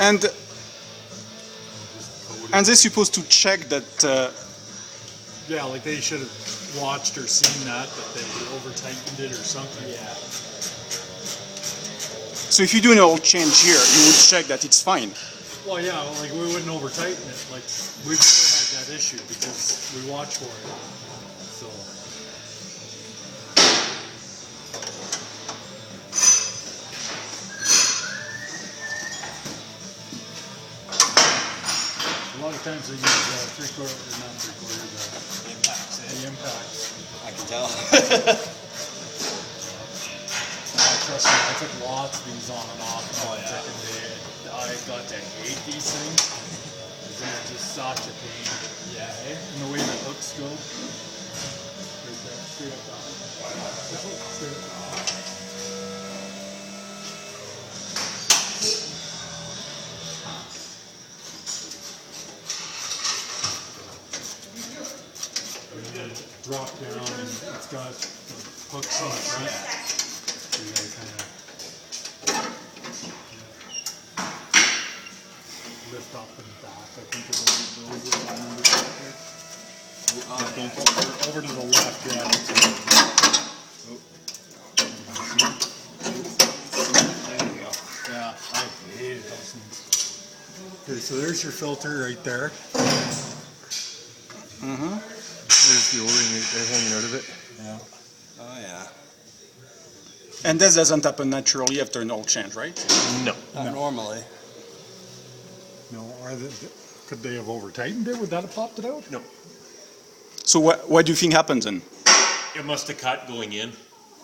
And they're supposed to check that. Yeah, like they should have watched or seen that they over tightened it or something. Yeah. So if you do an oil change here, you would check that it's fine. Well, yeah, like we wouldn't over tighten it. Like we've never had that issue because we watch for it. So. A lot of times they use three-quarter, not three-quarter, The impacts. the impacts. I can tell. Trust me, I took lots of these on and off. Oh, yeah. I got to hate these things. They're just such a pain. Yeah, hey? And the way the hooks go. Right there, straight up down. Straight up down. Drop down and it's got hooks on the front. So you gotta kind of lift up and back. I think it's over to the left, yeah. There you go. Yeah, I hated those things. Okay, so there's your filter right there. Mm-hmm. There's the O-ring right there hanging out of it. Yeah. Oh, yeah. And this doesn't happen naturally after an oil change, right? No. Not normally. No, could they have over tightened it? Would that have popped it out? No, So what do you think happens then? it must have cut going in.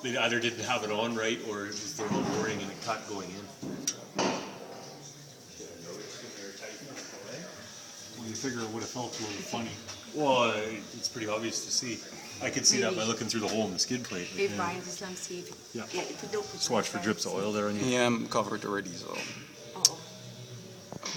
They either didn't have it on right, or it was the wrong O-ring and it cut going in. Well, you figure it would have felt a little funny. Well, it's pretty obvious to see. I could see that by looking through the hole in the skid plate. Hey, Brian, just let me see if Yeah. if you don't. Just watch for drips of oil there on you. Yeah, I'm covered already, so.